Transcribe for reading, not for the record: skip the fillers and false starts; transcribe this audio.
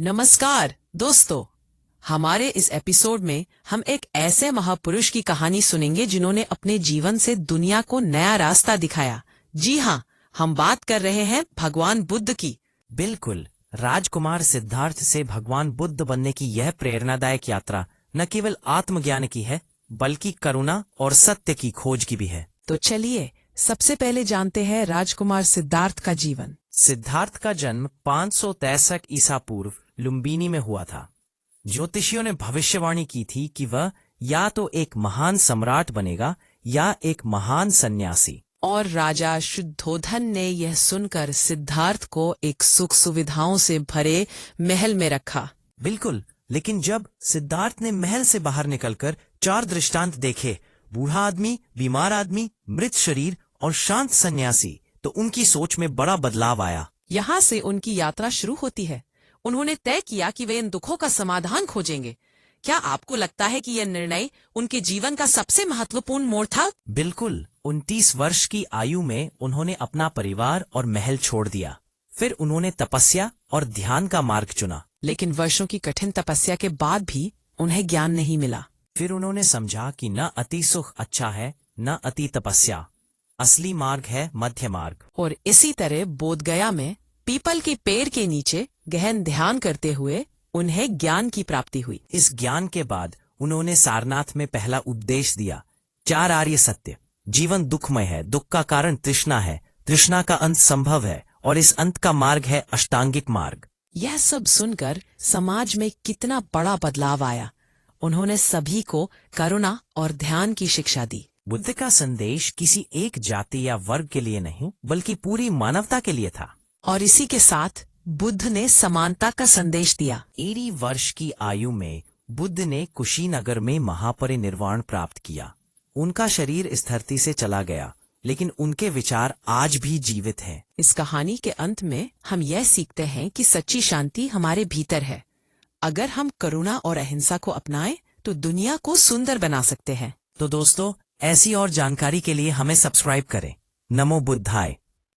नमस्कार दोस्तों, हमारे इस एपिसोड में हम एक ऐसे महापुरुष की कहानी सुनेंगे जिन्होंने अपने जीवन से दुनिया को नया रास्ता दिखाया। जी हाँ, हम बात कर रहे हैं भगवान बुद्ध की। बिल्कुल, राजकुमार सिद्धार्थ से भगवान बुद्ध बनने की यह प्रेरणादायक यात्रा न केवल आत्मज्ञान की है बल्कि करुणा और सत्य की खोज की भी है। तो चलिए सबसे पहले जानते हैं राजकुमार सिद्धार्थ का जीवन। सिद्धार्थ का जन्म 563 ईसा पूर्व लुम्बिनी में हुआ था। ज्योतिषियों ने भविष्यवाणी की थी कि वह या तो एक महान सम्राट बनेगा या एक महान सन्यासी। और राजा शुद्धोधन ने यह सुनकर सिद्धार्थ को एक सुख सुविधाओं से भरे महल में रखा। बिल्कुल, लेकिन जब सिद्धार्थ ने महल से बाहर निकलकर 4 दृष्टांत देखे, बूढ़ा आदमी, बीमार आदमी, मृत शरीर और शांत सन्यासी, तो उनकी सोच में बड़ा बदलाव आया। यहाँ से उनकी यात्रा शुरू होती है। उन्होंने तय किया कि वे इन दुखों का समाधान खोजेंगे। क्या आपको लगता है कि यह निर्णय उनके जीवन का सबसे महत्वपूर्ण मोड़ था? बिल्कुल, 29 वर्ष की आयु में उन्होंने अपना परिवार और महल छोड़ दिया। फिर उन्होंने तपस्या और ध्यान का मार्ग चुना। लेकिन वर्षों की कठिन तपस्या के बाद भी उन्हें ज्ञान नहीं मिला। फिर उन्होंने समझा कि न अति सुख अच्छा है, न अति तपस्या। असली मार्ग है मध्य मार्ग। और इसी तरह बोधगया में पीपल के पेड़ के नीचे गहन ध्यान करते हुए उन्हें ज्ञान की प्राप्ति हुई। इस ज्ञान के बाद उन्होंने सारनाथ में पहला उपदेश दिया, 4 आर्य सत्य। जीवन दुखमय है, दुख का कारण तृष्णा है, तृष्णा का अंत संभव है और इस अंत का मार्ग है अष्टांगिक मार्ग। यह सब सुनकर समाज में कितना बड़ा बदलाव आया। उन्होंने सभी को करुणा और ध्यान की शिक्षा दी। बुद्ध का संदेश किसी एक जाति या वर्ग के लिए नहीं बल्कि पूरी मानवता के लिए था। और इसी के साथ बुद्ध ने समानता का संदेश दिया। 80 वर्ष की आयु में बुद्ध ने कुशीनगर में महापरिनिर्वाण प्राप्त किया। उनका शरीर इस धरती से चला गया, लेकिन उनके विचार आज भी जीवित हैं। इस कहानी के अंत में हम यह सीखते हैं कि सच्ची शांति हमारे भीतर है। अगर हम करुणा और अहिंसा को अपनाएं तो दुनिया को सुंदर बना सकते हैं। तो दोस्तों, ऐसी और जानकारी के लिए हमें सब्सक्राइब करें। नमो बुद्धाय।